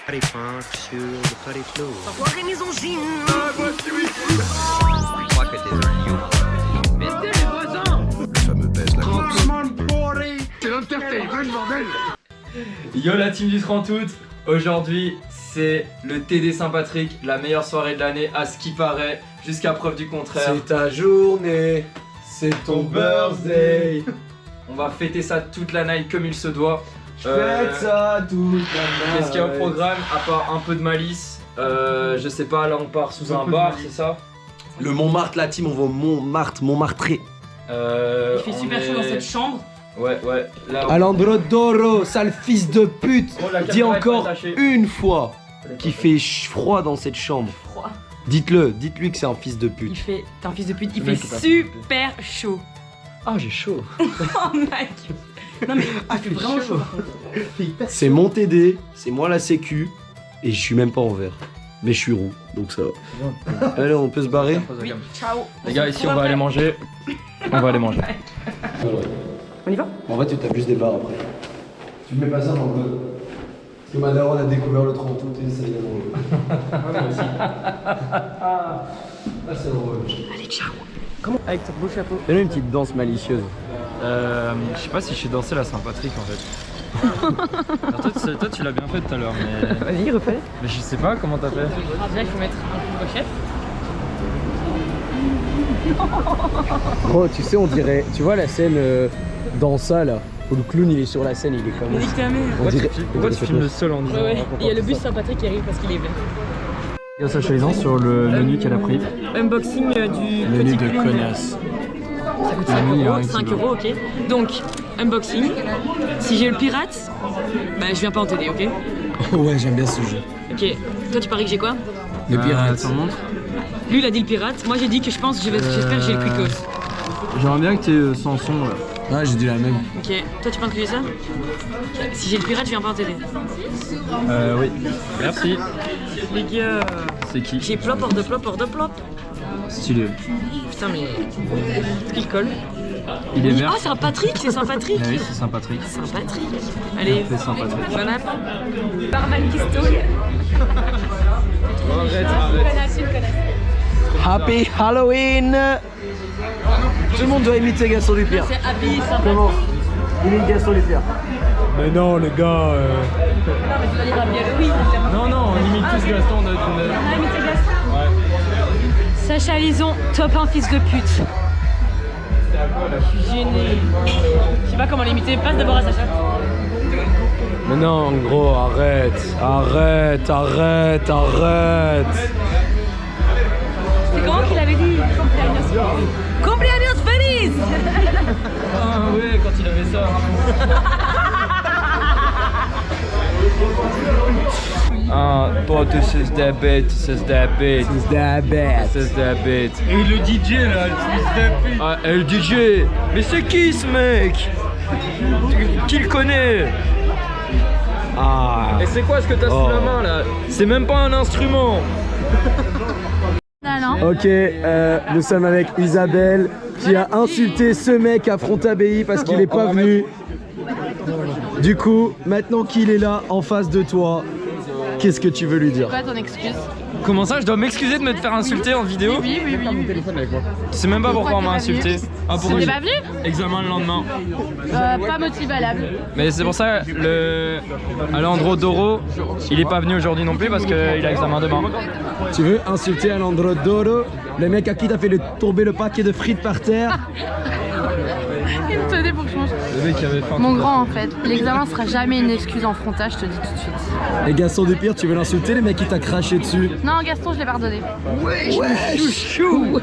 Paris Funk sur le Paris Flow. Soirée misogyne. Je crois que t'es un lion. Mettez les voisins. Le fameux baise la grosse. C'est l'entertainment, bordel. Yo la team du 30 août. Aujourd'hui c'est le TD Saint-Patrick, la meilleure soirée de l'année à ce qui paraît, jusqu'à preuve du contraire. C'est ta journée, c'est ton birthday. On va fêter ça toute la night comme il se doit. Fête ça toute la night. Qu'est-ce qu'il y a au programme à part un peu de malice? Je sais pas, là on part sous un bar, c'est ça? Le Montmartre, la team, on va au Montmartre, Montmartré. Il fait super chaud dans cette chambre. Ouais, là. Alejandro Doro, sale fils de pute. Oh, la Dis caméra est encore pas attachée. une fois qu'il fait froid dans cette chambre. Froid. Dites-lui que c'est un fils de pute. T'es un fils de pute, il Le fait mec est pas super chaud. Ah, j'ai chaud. Oh mec. Non mais il fait vraiment chaud par contre. C'est mon TD, c'est moi la sécu, et je suis même pas en vert. Mais je suis roux, donc ça va. Allez, on peut se barrer. Oui, ciao. Les gars, ici on va aller manger. On va aller manger. On y va? En fait, tu t'abuses des bars après. Tu mets pas ça dans le code. Parce que ma daronne a découvert le 30 août et ça y est drôle. Ah, c'est drôle. Allez, ciao. Comment? Avec ton beau chapeau. Fais-nous une petite danse malicieuse. Je sais pas si je suis dansé la Saint-Patrick en fait. Alors, toi tu l'as bien fait tout à l'heure, mais. Vas-y, refais. Mais je sais pas comment t'as fait. Alors déjà, il faut mettre un coup de chef. Gros, tu sais, on dirait. Tu vois la scène dans ça là où le clown il est sur la scène, il est comme. Mais nique ta mère. Pourquoi tu filmes le sol en disant? Ouais. Il y a le bus Saint-Patrick qui arrive parce qu'il est vert. Regarde ça chez les gens sur le menu qu'elle a pris. Unboxing du Menu petit de clown. connasse. Ça coûte 5 Menu, euros, hein, 5 qui euros, ok. Donc, unboxing. Si j'ai le pirate, bah je viens pas en TD, ok? Ouais, j'aime bien ce jeu. Ok. Toi, tu paries que j'ai quoi? Le pirate. T'en montres. Lui, il a dit le pirate. Moi, j'ai dit que je pense, j'espère que j'ai le Quicos. J'aimerais bien que t'aies sans son là. Ouais, j'ai dit la même. Ok. Toi, tu penses que j'ai ça? Si j'ai le pirate, je viens pas en TD. Oui. Merci. Les gars, C'est qui? j'ai plop, hors de plop, hors de plop. Stylé. Putain, mais. Il colle. Il est vert. Ah, c'est un Patrick, c'est Saint-Patrick. Ah oui, c'est Saint-Patrick. Saint-Patrick. Allez, C'est Saint-Patrick. bon app. Barman Pistol. Arrête. Happy Halloween. Tout le monde doit imiter Gaston Lupierre. C'est Happy Saint-Patrick. Comment? Imite Gaston Lupierre. Mais non, les gars. Non, mais tu vas dire Happy Halloween. Non, on imite tous Gaston. On a imité Gaston. Sacha Lison, top 1 fils de pute. Je suis gênée. Je sais pas comment l'imiter. Passe d'abord à Sacha. Mais non, gros, arrête. C'est comment qu'il avait dit? Cumpleaños feliz. Ah ouais, quand il avait ça. Ah, toi, this is the beat. Et le DJ là, Ah, et le DJ. Mais c'est qui ce mec? Qui le connaît? Ah. Et c'est quoi ce que t'as sous la main là? C'est même pas un instrument. Ok, nous sommes avec Isabelle qui a insulté ce mec à Frontabéi parce qu'il est pas venu. Du coup, maintenant qu'il est là en face de toi, qu'est-ce que tu veux lui dire? Quoi ton excuse? Comment ça, je dois m'excuser de me faire insulter en vidéo? Oui. Je sais même pas pourquoi on m'a insulté. Ah, pourquoi T'es j'ai- pas venu? Examen le lendemain. Pas motif valable. Mais c'est pour ça, le Alejandro Doro, il est pas venu aujourd'hui non plus parce qu'il a examen demain. Tu veux insulter Alejandro Doro, le mec à qui t'as fait tomber le paquet de frites par terre? Il me tenait pour que je mange. Le mec qui avait faim. Mon grand en fait, l'examen sera jamais une excuse en frontage, je te dis tout de suite. Et Gaston Lupierre, tu veux l'insulter, le mec qui t'a craché dessus? Non Gaston, je l'ai pardonné. Wesh. C'est bon,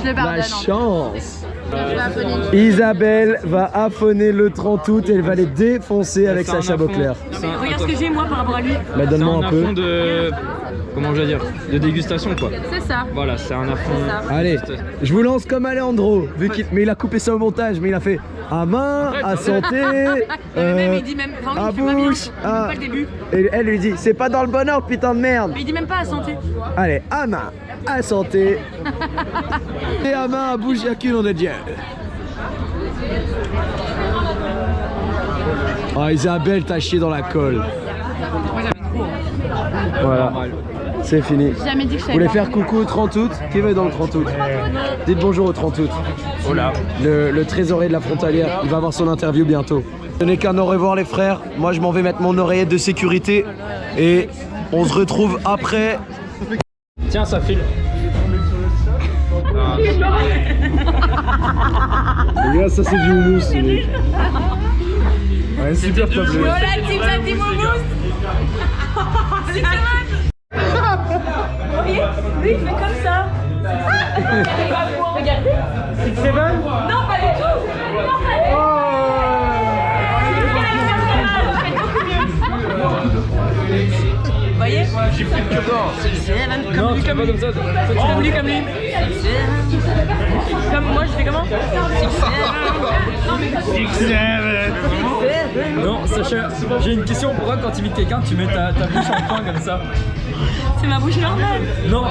je l'ai La pardonné. chance. Je vais appeler. Isabelle va affonner le 30 août et elle va les défoncer avec C'est un Sacha affront. Beauclerc. Mais regarde ce que j'ai moi par rapport à lui. Bah C'est donne-moi un un peu. affront de... Comment je vais dire? De dégustation quoi. C'est ça. Voilà, c'est un affront. C'est ça. Allez, je vous lance comme Alejandro, mais il a coupé ça au montage, mais il a fait à main, à santé, Même il dit même. Enfin, à oui, tu fais pas bien. bouche, Même pas le début. Et elle lui dit, c'est pas dans le bon ordre, putain de merde. Mais il dit même pas à santé. Allez, à main, à santé, et à main, à bouche, y'a qu'une, on est Dieu. Oh Isabelle, t'as chié dans la colle. Voilà, c'est fini. J'ai jamais dit que je Vous savais voulez pas. faire coucou au 30 août? Qui va dans le 30 août? Dites bonjour au 30 août. Le trésorier de la frontalière, il va avoir son interview bientôt. Ce n'est qu'un au revoir les frères. Moi je m'en vais mettre mon oreillette de sécurité et on se retrouve après. Tiens, ça file. Les gars, ça c'est du houmous. Ouais, super top. Voilà, team Moumous. C'est oui, il fait comme ça. Regardez. Six Seven? Non, pas du tout. Vous voyez? Non, tu fais pas comme ça. Comme lui. Comme moi, je fais comment? Non, Sacha, j'ai une question. Pourquoi quand tu imites quelqu'un, tu mets ta bouche en coin comme ça? C'est ma bouche normale. Non,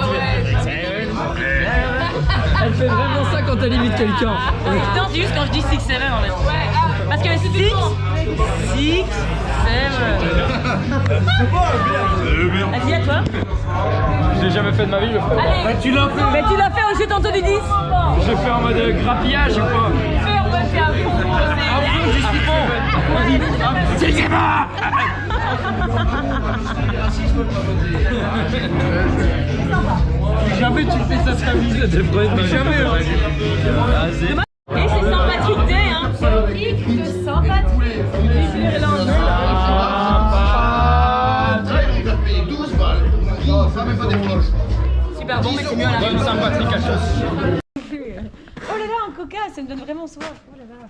elle fait vraiment ça quand elle imite quelqu'un. Non, c'est juste quand je dis 6-7 en fait. Parce que 6, 7. Vas-y, à toi. Je l'ai jamais fait de ma vie, le frère. Allez. Tu l'as fait. Mais tu l'as fait au jeu tantôt du 10. J'ai fait en mode grappillage ou quoi? Fais en mode, c'est un fond. C'est le débat. Jamais tu fais ça ta vie, ça devrait être jamais. Et c'est Saint-Patrick Day, hein. Saint-Patrick de Saint-Patrick. Super bon, mais c'est mieux à la Bonne Saint-Patrick à tous. Oh là là, un coca, ça me donne vraiment soif. Oh là là.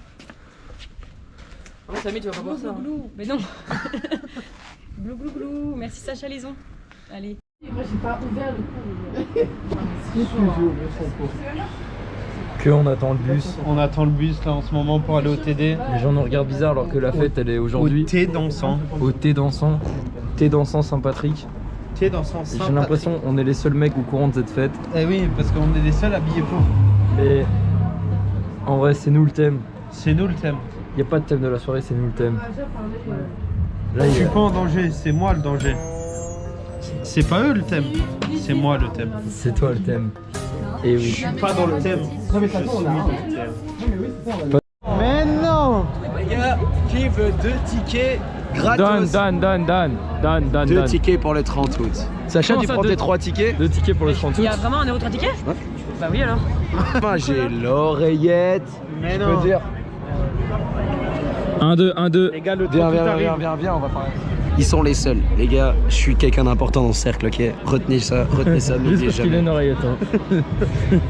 Oh, Samy, tu vas pas boire ça. Glou, mais non. Glou glou glou. Merci Sacha Lison. Allez. Que on attend le bus. On attend le bus là en ce moment pour aller au TD. Les gens nous regardent bizarre alors que la fête elle est aujourd'hui. Au thé dansant. Au thé dansant. Thé dansant Saint-Patrick. Thé dansant J'ai Saint-Patrick. l'impression on est les seuls mecs au courant de cette fête. Eh oui, parce qu'on est les seuls habillés pour. Et en vrai c'est nous le thème. C'est nous le thème. Y a pas de thème de la soirée, c'est nous le thème. Là, Je suis pas en danger, c'est moi le danger. C'est pas eux le thème, c'est moi le thème. c'est toi le thème. Et Je oui. suis pas dans le thème. Je suis le thème. Mais non. Les gars, qui veut 2 tickets gratos? Dan. 2 tickets pour le 30 août. Sacha, Comment tu ça, prends deux- tes 3 tickets? 2 tickets pour le 30 Il y août. a vraiment 1 euro 3 tickets? Ouais. Bah oui alors. Moi j'ai l'oreillette. Mais Je non. peux dire. 1, 2. Les gars, le Viens, temps tout arrive. viens, on va parler. Ils sont les seuls. Les gars, je suis quelqu'un d'important dans ce cercle, ok? Retenez ça, Juste n'oubliez parce qu'il a jamais. une oreillette. Hein.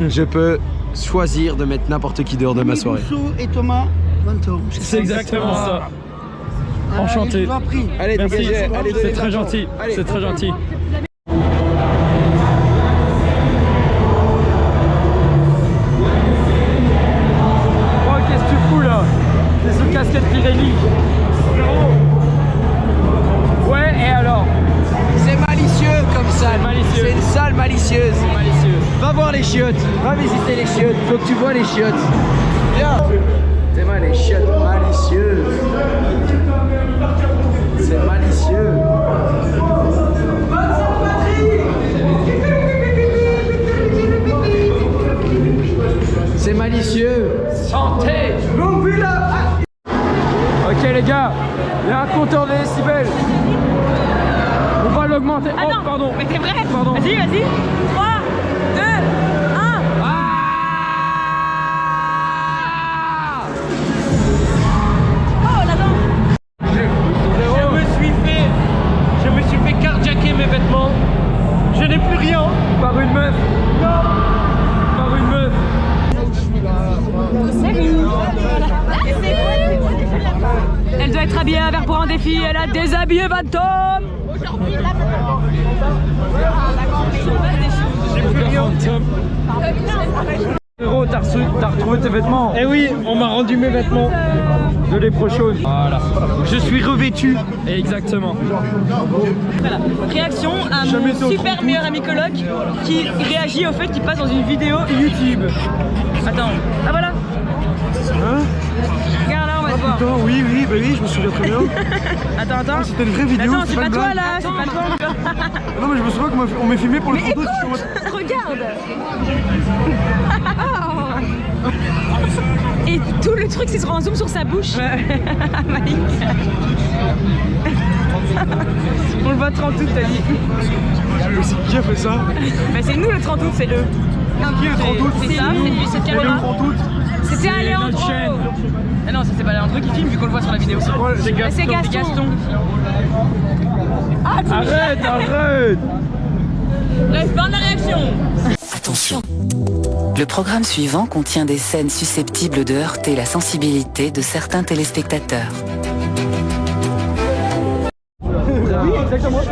Je peux choisir de mettre n'importe qui dehors de ma soirée. Et Thomas, 20 ans. C'est exactement ça. Enchanté. Je vous en prie. Allez, Merci, dégagez, allez, c'est donnez très de l'argent. gentil. Allez. C'est très gentil. Oh, qu'est-ce que tu fous là? C'est sous casquette Pirelli. Ouais, et alors? C'est malicieux comme ça. C'est malicieux. C'est une salle malicieuse. Malicieux. Va voir les chiottes. Va visiter les chiottes. Faut que tu vois les chiottes. Viens. C'est mal les chiottes malicieuses. C'est malicieux. C'est malicieux. Santé. Ok les gars, il y a un compteur de décibels. On va l'augmenter. Ah Oh non. pardon. Mais t'es vrai? Pardon. Vas-y. 3, 2, 1. Oh là-bas. Je me suis fait carjacker mes vêtements. Je n'ai plus rien. Par une meuf. Non. Par une meuf. Elle doit être habillée à verre pour un défi. Elle a déshabillé Vantom. Frérot, t'as retrouvé tes vêtements. Eh oui, on m'a rendu mes vêtements. De l'épreuve chaude. Voilà. Je suis revêtu. Exactement. Voilà. Réaction à Jamais mon été au super 30 août. meilleur ami coloc qui réagit au fait qu'il passe dans une vidéo YouTube. Attends. Ah voilà. Regarde là, on va te voir. Attends, oui, bah oui, je me souviens très bien. Attends. C'était une vraie vidéo. Attends, c'est une pas toi blague. là, c'est pas Non mais je me souviens qu'on m'ait filmé pour le Mais écoute, regarde. Et tout le truc, c'est sur un zoom sur sa bouche. Malik. On le voit 30 août, t'as dit. Qui a fait ça? Bah c'est nous le 30 août, c'est le. Qui est le 30 août? C'est ça, c'est lui, cette caméra. 30 août. C'était Alejandro. Ah non, ça c'est pas Alejandro qui filme vu qu'on le voit sur la vidéo. C'est Gaston. C'est Gaston. Ah, Arrête, arrête. Bref, fin de la réaction. Attention. Le programme suivant contient des scènes susceptibles de heurter la sensibilité de certains téléspectateurs.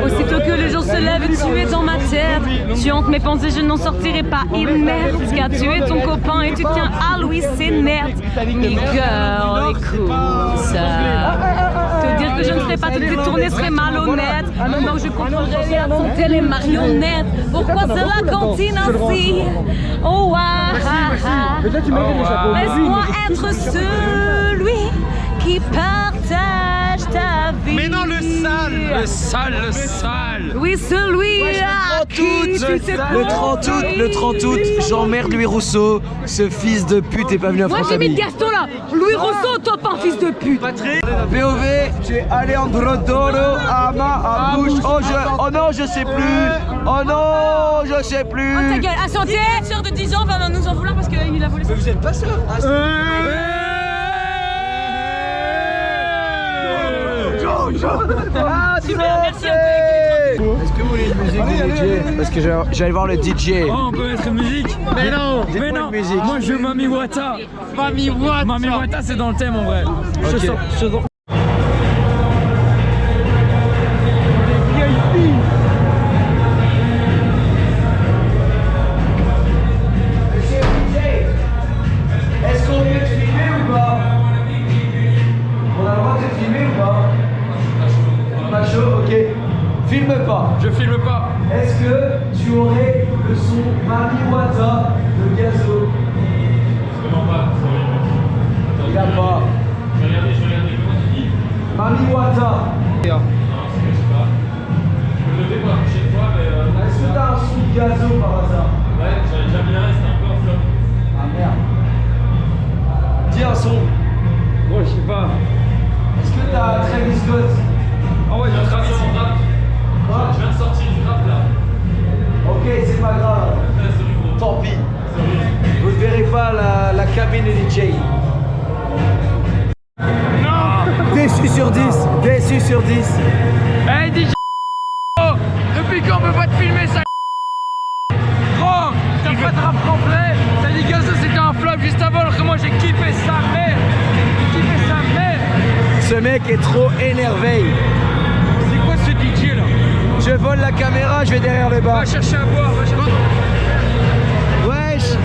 Aussitôt que le jour se lève, tu es dans ma tête. Tu hantes mes pensées, je n'en sortirai pas. Et merde, car tu es ton copain et tu tiens à Louis, c'est merde. Mais girl, écoute ça. Te dire que je ne ferai pas toutes tes tournées serait malhonnête. Maintenant que je contrôlerai rien, sont les marionnettes. Pourquoi cela continue ainsi? Oh, ah, ah, ah. Laisse-moi être celui qui partage ta vie. Mais non, le sale. Oui, celui à qui tu te Le 30 août, j'emmerde Louis Rousseau. Ce fils de pute est pas venu à Moi France j'ai mis Amis. Gaston là. Louis Rousseau, toi pas un fils de pute. POV, j'ai Alejandro Doro, Ama, Abouche. Oh non, je sais plus. Oh non, je sais plus. Ta gueule, à santé. Une sœur de 10 ans va nous en vouloir parce qu'il a volé sa. Vous êtes pas sûr? Ah, Super, merci à Est-ce que vous voulez une musique du DJ? Parce que j'allais voir le DJ. Oh, on peut mettre une musique. Mais non. Mais non. Musique. Moi je veux Mami Wata. Mami Wata c'est dans le thème en vrai. Ok. Est-ce qu'on peut te filmer ou pas? On a le droit de te filmer ou pas? Pas chaud, ok. Filme pas. Je filme pas. Est-ce que tu aurais le son Mami Wata de Gazo? Il a pas. Mami Wata. Est-ce que t'as un son de Gazo par hasard? Ouais, j'avais déjà mis un, c'était un peu un flop. Ah merde. Dis un son. Bon, je sais pas. Est-ce que t'as Travis Scott? Ah ouais, j'ai Travis en rap. Quoi? Je viens de sortir du rap là. Ok, c'est pas grave. Tant pis. Vous ne verrez pas la cabine de DJ. Non. Déçu sur 10. Déçu sur 10. Hey DJ, depuis quand on peut pas te filmer ça? Gros, t'as pas de rap complet. T'as dit Gazo c'était un flop juste avant alors que moi j'ai kiffé sa mère. Ce mec est trop énervé. C'est quoi ce DJ là? Je vole la caméra, je vais derrière le bar. Va chercher à boire, va chercher. Wesh,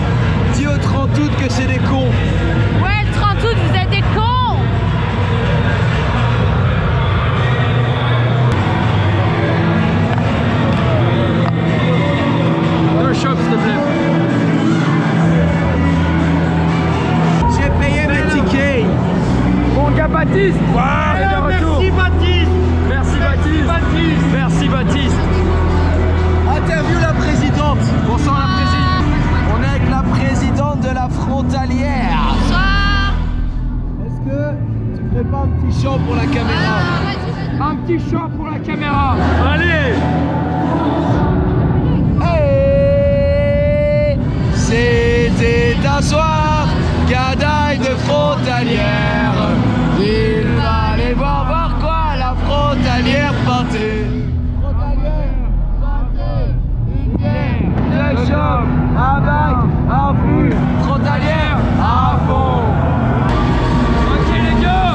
dis au 30 août que c'est des cons. Ouais, le 30 août, vous êtes des cons. Deux shops s'il te plaît. J'ai payé mes tickets. Mon gars Baptiste. Merci Baptiste. Merci Baptiste. Interview la présidente. Bonsoir la présidente. On est avec la présidente de la frontalière. Bonsoir. Est-ce que tu ferais pas un petit chant pour la caméra? Un petit chant pour la caméra. Allez. Hey, c'était un soir, gadaille de frontalière. Il fallait voir quoi la frontalière partait. Deux chambres, un bac, un flux, frontalière à fond. Ok les gars,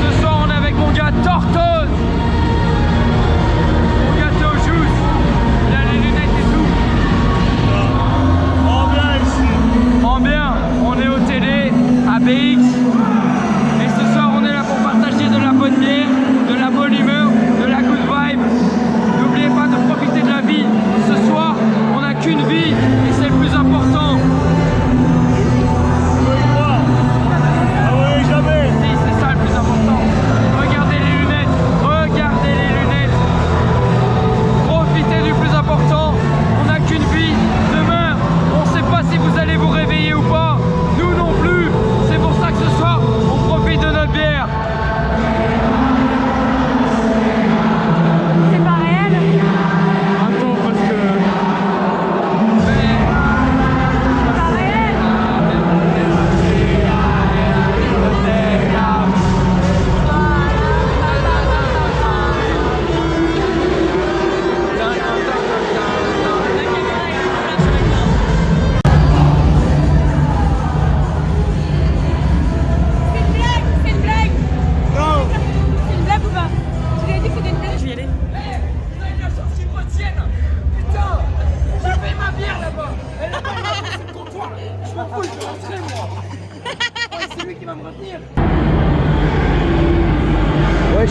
ce soir on est avec mon gars Tortoise.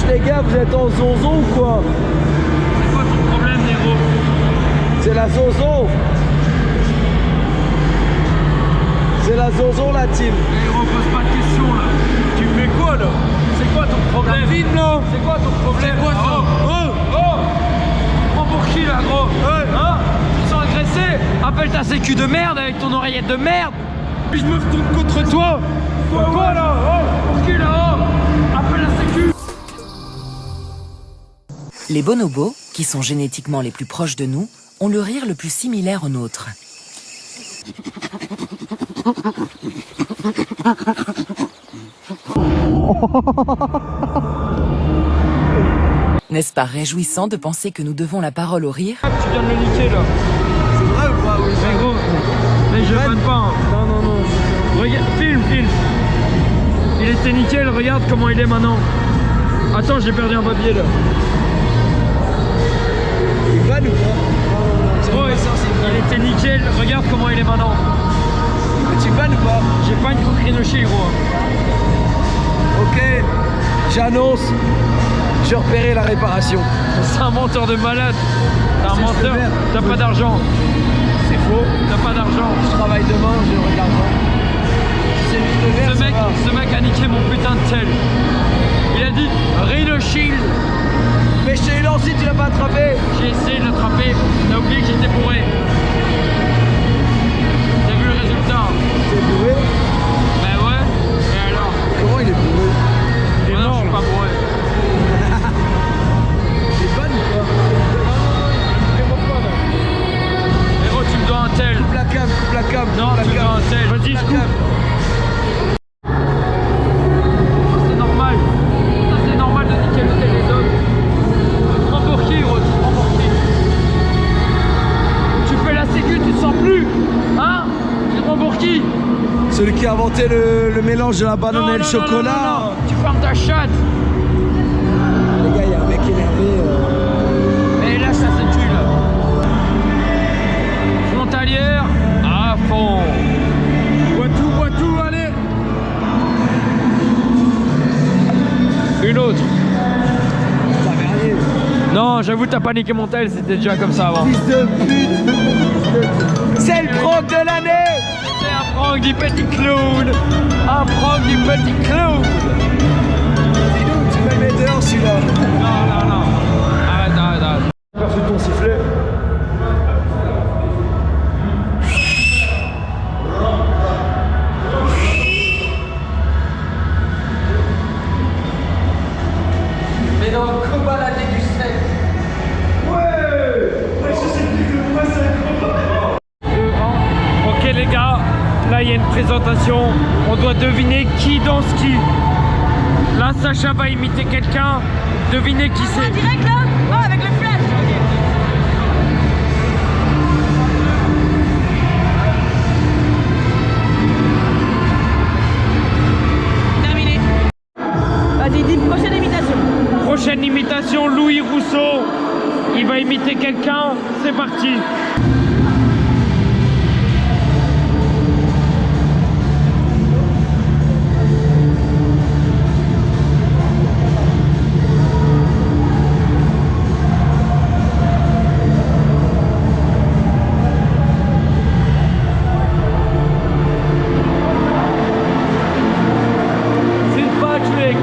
les gars, vous êtes en zonzon ou quoi? C'est quoi ton problème, Nero? C'est la zonzon. C'est la zonzon, la team. Nero, pose pas de questions là. Tu fais quoi là? C'est quoi ton problème? Film là. C'est quoi ton problème? C'est quoi ça? Tu prends pour qui là, gros? Hein? Tu te sens agressé? Appelle ta sécu de merde avec ton oreillette de merde. Puis je me retourne contre toi. Quoi là? Pour qui là? Appelle la sécu. Les bonobos, qui sont génétiquement les plus proches de nous, ont le rire le plus similaire au nôtre. N'est-ce pas réjouissant de penser que nous devons la parole au rire? Tu viens de le niquer là. C'est vrai ou pas? Oui. Mais gros, mais je vanne pas. Hein. Non. Regarde, filme. Il était nickel, regarde comment il est maintenant. Attends, j'ai perdu un papier là. Il vanne ou pas? Gros, il était nickel, regarde comment il est maintenant. Mais tu vannes ou pas? J'ai pas une coquerinochée, gros. Ok, j'annonce, j'ai repéré la réparation. C'est un menteur de malade. T'es un menteur, t'as pas d'argent. C'est faux. T'as pas d'argent. Je travaille demain, j'aurai de l'argent. Si c'est juste le verre, Ce mec a niqué mon putain de tel. Il a dit Rhino Shield. Mais je t'ai lancé, tu l'as pas attrapé. J'ai essayé de l'attraper, t'as oublié que j'étais bourré. T'as vu le résultat? T'es bourré? Ben ouais, et alors? Comment il est bourré? Il est mort, je suis pas bourré. T'es vanne ou pas? Héros, tu me dois un tel. Coupe la cam. Non, tu me dois un tel. Vas-y, je coupe. C'est normal. C'est normal de niquer le tel des autres. Tu te prends pour qui, gros? Tu te prends pour qui? Tu fais la sécu, tu te sens plus? Hein? Tu te prends pour qui? Celui qui a inventé le mélange de la banane et le chocolat. Non. Tu fermes ta chatte. Les gars, il y a un mec énervé. Et lâche ta sécu, là. Frontalière, à fond. Bois tout, allez. Une autre. T'avais rien. Non, j'avoue, t'as paniqué mon tel, c'était déjà comme ça avant. Fils de pute. C'est le prank de l'année. C'est un prank du petit clown. Un prank du petit clown. Dis-nous, tu peux le mettre dehors celui-là. Non. Arrête. Perçu ton sifflet. Mais dans le combat la dégusté. Ok les gars, là il y a une présentation. On doit deviner qui danse qui. Là Sacha va imiter quelqu'un. Devinez qui c'est. Direct là? Oh, avec le flash. Terminé. Vas-y, dis prochaine imitation. Prochaine imitation, Louis Rousseau. Il va imiter quelqu'un. C'est parti. C'est pas tué.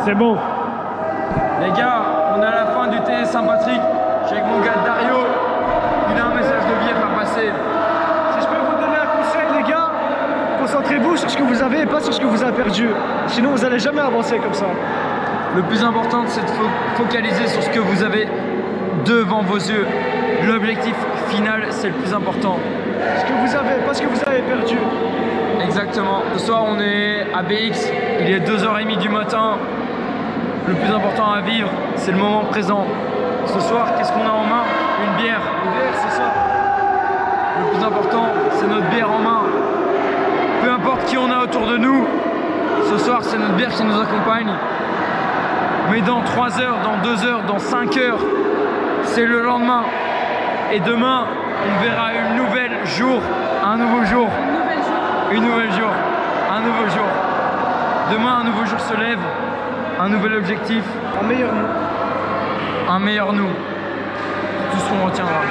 C'est bon. Les gars, on est à la fin du TS Saint-Patrick. Je suis avec mon gars Dario. Il a un message de vie à faire passer. Si je peux vous donner un conseil, les gars, concentrez-vous sur ce que vous avez et pas sur ce que vous avez perdu. Sinon, vous n'allez jamais avancer comme ça. Le plus important, c'est de focaliser sur ce que vous avez devant vos yeux. L'objectif final, c'est le plus important. Ce que vous avez, pas ce que vous avez perdu. Exactement. Ce soir, on est à BX. Il est 2h30 du matin. Le plus important à vivre, c'est le moment présent. Ce soir, qu'est-ce qu'on a en main? Une bière. Une bière, c'est ça. Le plus important, c'est notre bière en main. Peu importe qui on a autour de nous, ce soir, c'est notre bière qui nous accompagne. Mais dans 3 heures, dans 2 heures, dans 5 heures, c'est le lendemain. Et demain, on verra un nouveau jour. Un nouveau jour. Demain, un nouveau jour se lève. Un nouvel objectif. Un meilleur nous. Un meilleur nous. Tout ce qu'on retiendra.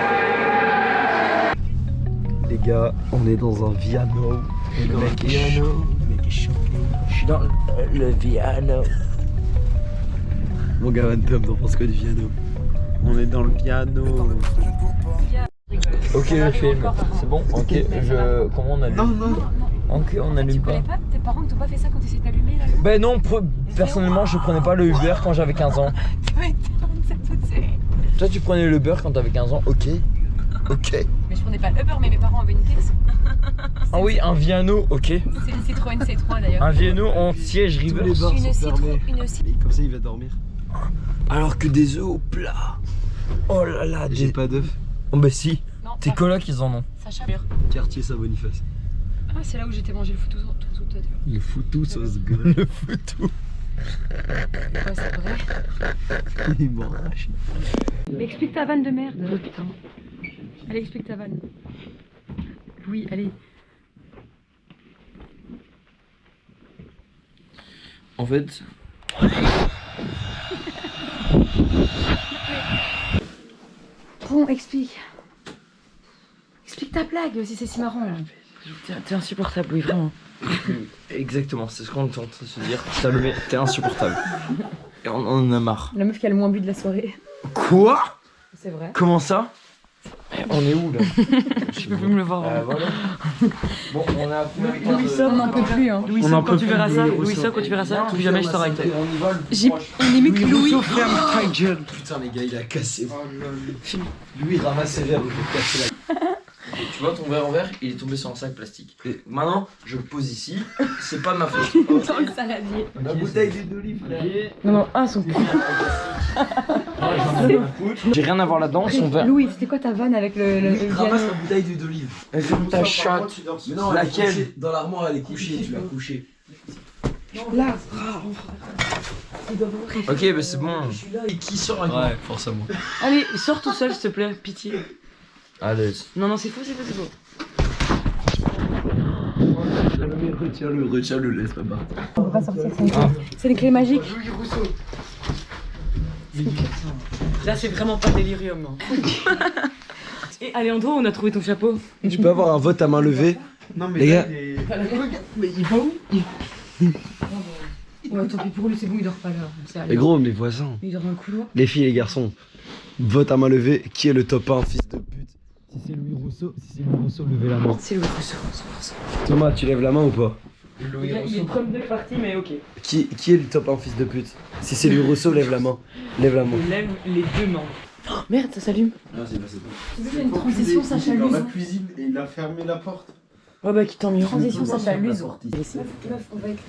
Les gars, on est dans un Viano. Le mec est chaud. Je suis dans le Viano. Mon gars Van Tom, t'en penses quoi du Viano? On est dans le piano. Ok, je filme. C'est bon? Ok, comment on allume? Non. Ok, on allume pas. Tes parents ne t'ont pas fait ça quand tu essayais d'allumer là? Ben non, personnellement, je prenais pas le Uber quand j'avais 15 ans. Toi, tu prenais le Uber quand t'avais 15 ans? Ok. Mais je prenais pas le Uber, mais mes parents avaient une Tex. Ah oui, un Viano, ok. C'est une Citroën C3 d'ailleurs. Un Viano en siège Tous les reverse. bars Une sont fermés. Citroën. Comme ça, il va dormir. Alors que des œufs au plat. Oh là là, J'ai pas d'œuf. Oh bah si. Non, Tes colocs, ils en ont. Sacha. Quartier Saint-Boniface. Ah, c'est là où j'étais mangé le foutou tout à l'heure. Le foutou sauce gueule. Le foutou. Ouais, c'est vrai. Il m'enrache. Mais explique ta vanne de merde. Putain. Allez, explique ta vanne. Oui, allez. En fait. Bon, explique. Explique ta blague si c'est si marrant. T'es insupportable, oui, vraiment. Exactement, c'est ce qu'on est en train de se dire. Salomé, t'es insupportable. Et on en a marre. La meuf qui a le moins bu de la soirée. Quoi? C'est vrai. Comment ça? On est où là? Je peux plus me le voir. Voilà. Bon, on a Louis Sock, On n'en peut plus, hein. Louis Sock, quand tu verras ça, Louis Sock, quand tu verras ça, plus jamais je sors avec toi. On y va le J'ai... proche. On est mieux que Louis. Ferme ta gueule. Putain, les gars, il a cassé. Lui, il ramasse ses verres, il veut casser la. Tu vois ton verre en verre, il est tombé sur un sac plastique. Et maintenant, je le pose ici, c'est pas de ma faute. Dans le saladier. La bouteille d'huile d'olive, là. Non, son cul. J'ai rien à voir là-dedans, son verre. Louis, c'était quoi ta vanne avec le Ramasse piano? la bouteille d'huile d'olive. Ferme ta chatte. Mais non, Laquelle? dans l'armoire, elle est couchée, tu l'as couchée. Là. Ok, bah c'est bon. Je suis là et qui sort avec moi? Ouais, forcément. Allez, sors tout seul, s'il te plaît, pitié. Allez. Non, c'est faux, c'est faux. Retiens-le, laisse-le partir. On va pas sortir sans C'est les clés magiques. Là, c'est vraiment pas délirium. Et Alejandro, on a trouvé ton chapeau. Tu peux avoir un vote à main levée? Non, mais les là, gars. Mais il va où? Ouais, tant pis pour lui, c'est bon, il dort pas là. Mais gros, mes voisins. Il dort dans le couloir. Les filles et les garçons, vote à main levée. Qui est le top 1 fils de pute? Si c'est Louis Rousseau, levez la main. C'est Louis Rousseau. Thomas, tu lèves la main ou pas? Il est comme deux parties, mais ok. Qui est le top 1 fils de pute? Si c'est Louis Rousseau, lève la main. Lève la main. Il lève les deux mains. Oh, merde, ça s'allume. Non, c'est pas. Tu veux qu'il y a une transition, Sacha Dans la Luz. cuisine et il a fermé la porte. Oh bah, qui tant mieux. Transition, Sacha Luz. Meuf, on va être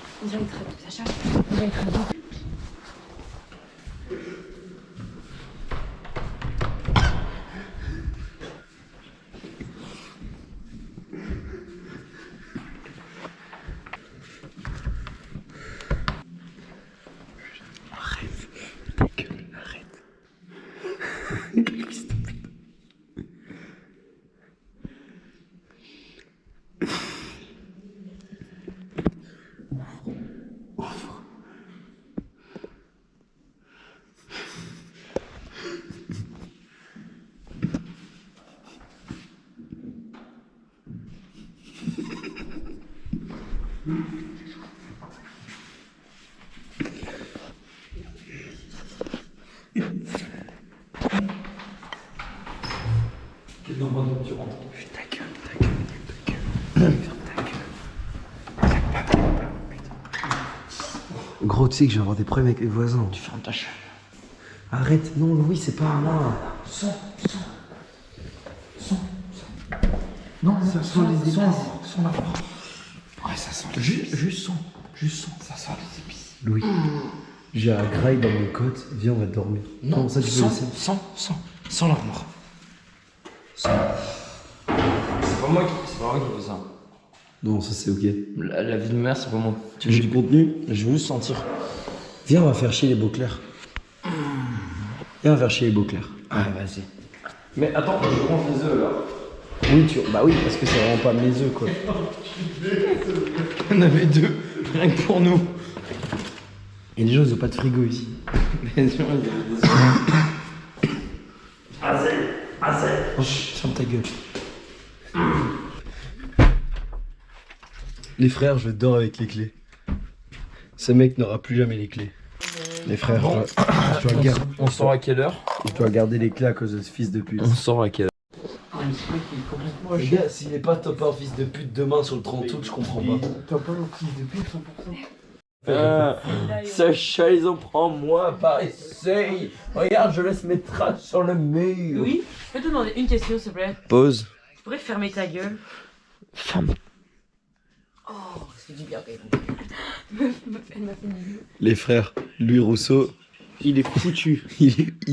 Sacha, on va être à deux. Quel nombre d'heures tu rentres? Ta gueule. Gros, tu sais que je vais avoir des problèmes avec les voisins. Tu fermes ta chatte. Arrête, non, Louis, c'est pas à moi. Non, ça sent les épices. Ouais, Juste sans. Ça sent les épices. Louis, j'ai un graille dans mon côte. Viens, on va dormir. Non, ça, tu veux laisser sans l'armoire. C'est pas moi qui fais ça. Non, ça c'est ok. La vie de mère, c'est pas moi. Tu veux du contenu? Je veux juste sentir. Viens, on va faire chier les beaux clairs. Viens, on va faire chier les beaux clairs. Ouais, vas-y. Mais attends, je prends les œufs là. Bah oui, parce que c'est vraiment pas mes œufs quoi. On avait 2, rien que pour nous. Et les gens ils ont pas de frigo ici. Bien sûr, il y avait des œufs. Oh, chut, ferme ta gueule. Les frères, je dors avec les clés. Ce mec n'aura plus jamais les clés. Les frères, je dois garder. On sort à quelle heure? Je dois garder les clés à cause de ce fils de pute. On sort à quelle heure? Les gars, s'il n'est pas top 1 fils de pute demain sur le 30 août, je comprends pas. Top 1 fils de pute 100%. Sacha, ils en prennent moi par ici. Regarde, je laisse mes traces sur le mur. Oui, je peux te demander une question, s'il te plaît. Pause. Tu pourrais fermer ta gueule? Ferme. Oh, c'est du bien quand même. Elle m'a fait du bien. Les frères, lui Rousseau, il est foutu.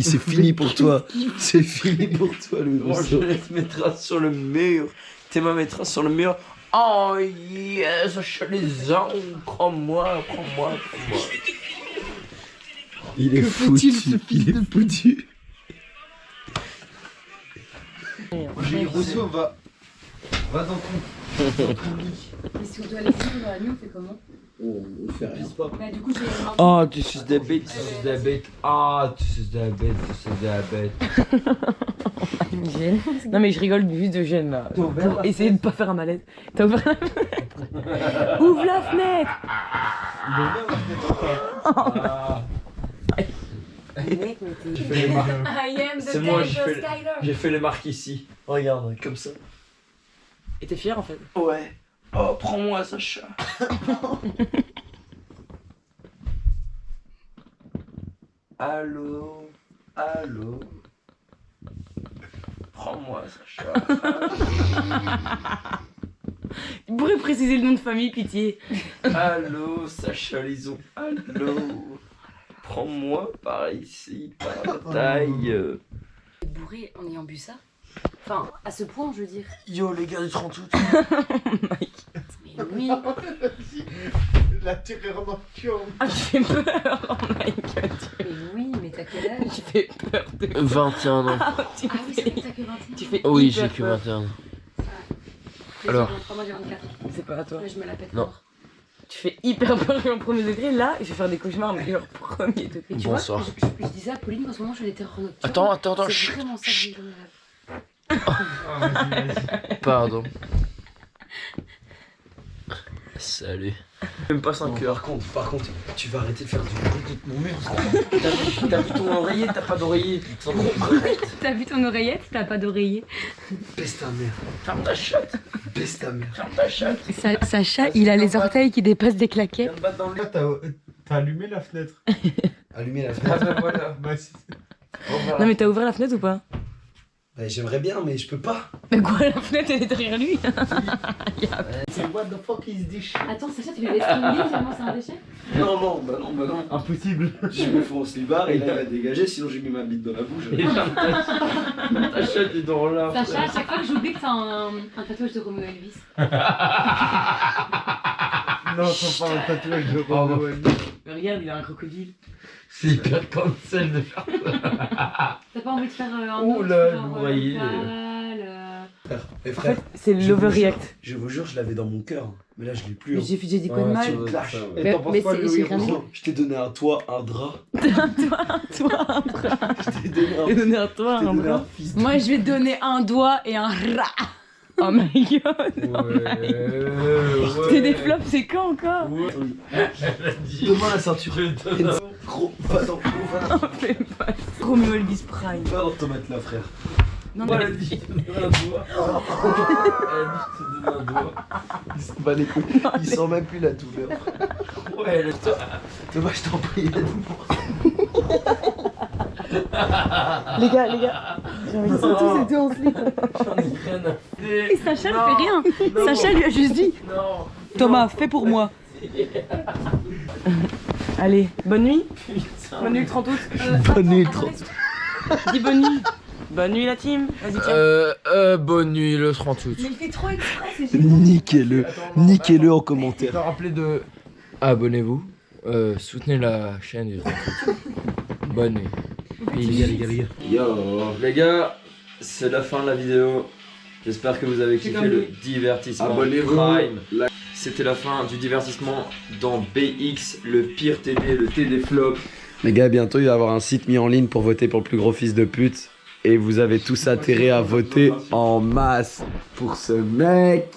C'est fini pour toi. C'est fini pour toi, Louis Moi, Rousseau. je laisse mes traces sur le mur. T'es mes traces sur le mur. Oh yes, je les ongles. Prends-moi. Il est foutu. Il est foutu. Louis Rousseau, va dans ton lit. Et si on doit laisser dans la nuit, on fait comment? On fait rien pas. Bah, du coup, j'ai. Oh, tu suces des bêtes, Ah, tu suces des bêtes. Il me gêne. Non mais je rigole juste de gêne là. Pour essayer de pas faire un malaise. T'as ouvert la fenêtre? Ouvre la fenêtre! Mec, mais t'es... I am the C'est moi, Skyler. j'ai fait les marques ici. Regarde, comme ça. Et t'es fier en fait? Ouais. Oh, prends-moi, Sacha. Allô. Prends-moi, Sacha. Tu pourrais préciser le nom de famille, pitié. Allô, Sacha Lison. Allô. Prends-moi par ici, par la taille. Bourré en ayant bu ça? Enfin, à ce point, je veux dire. Yo, les gars du 30 août. Mais oui. La terreur nocturne. Ah, tu fais peur, oh my god. Mais oui, mais t'as quel âge? Tu fais peur de... 21 ans. Ah, tu Ah oui, c'est fais... vrai que t'as que 21. Tu fais Oui, hyper j'ai que peur. 21 ans. Déjà, Alors. dans 3 mois, j'ai 24. C'est pas à toi. Là, je me la pète. Non. mort. Tu fais hyper peur en premier degré. Là, je vais faire des cauchemars, mais genre premier degré. Mais tu Bonsoir. vois, je disais à Pauline qu'en ce moment, je fais des terreurs nocturnes. Attends, C'est chut, vraiment ça que chut. j'ai dans mes rêves. Pardon. Salut. Même pas 5 heures. Par contre, tu vas arrêter de faire du bruit contre mon mur. T'as vu ton oreiller, t'as pas d'oreiller. T'as vu ton oreillette? T'as pas d'oreiller. Baisse ta mère. Ferme ta chatte. Baisse ta mère. Ferme ta chatte. Sacha, il a les orteils qui dépassent des claquettes. Viens te battre dans le lit. T'as allumé la fenêtre. Allumez la Ah fenêtre. ben voilà. Bah, si. Non mais t'as ouvert la fenêtre ou pas? Bah, j'aimerais bien, mais je peux pas. Mais quoi, la fenêtre elle est derrière lui? What the fuck is this shit? Attends, Sacha, tu lui laisses ton lit tellement c'est un déchet? Non. Impossible. Je me fais en slibard et là il va dégager, sinon j'ai mis ma bite dans la bouche. Ferme ta chatte, il dort là. Sacha, à chaque fois que j'oublie que t'as un tatouage de Romeo Elvis. Non, t'as pas un tatouage de Romeo Elvis. Mais regarde, il a un crocodile. C'est hyper cancel de faire ça. T'as pas envie de faire un Oh autre, là, genre, l'oreiller. Les En frères, fait, c'est l'overreact. je vous jure, je l'avais dans mon cœur. Mais là, je l'ai plus. Mais hein. j'ai dit quoi de mal? Tu me clashes. Et t'en penses quoi, Louis rien dit. Rousseau? Je t'ai donné un toit, un drap. Toi, un bras. Je t'ai donné un, J'ai donné à toi je t'ai un donné bras. un fils de... Moi, je vais te donner un doigt et un rat. Oh my god. Ouais. T'es des flops, c'est quand encore? Demain la ceinture. Gros, va dans Fais pas ça. Romeo Elvis Prime. va dans tomate là, frère. Non, Elle a mais... dit, je te donne un doigt. Elle a dit, je te donne un doigt. Il s'en bat les couilles. Il sent même plus la douleur. Ouais, elle Thomas, je t'en prie, aide-moi. Les gars, ils sont tous en slip. J'en ai rien à faire. Et Sacha, il fait rien. Sacha lui a juste dit. Non, Thomas, fais pour moi. Allez, bonne nuit. Bonne nuit le 30 août. Bonne nuit, 30. Dis bonne nuit. Bonne nuit la team. Vas-y, tiens. Bonne nuit le 30 août. Mais il fait trop exprès, c'est génial. Niquez-le en commentaire. Je rappelez de abonnez-vous, soutenez la chaîne du 30 août. Bonne nuit. Les gars. Yo, les gars, c'est la fin de la vidéo. J'espère que vous avez kiffé le divertissement Abonnez-vous. Prime. C'était la fin du divertissement dans BX, le pire TD, le TD flop. Les gars, bientôt il va y avoir un site mis en ligne pour voter pour le plus gros fils de pute. Et vous avez tous intérêt à voter en masse pour ce mec.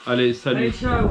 Allez, salut. Allez, ciao.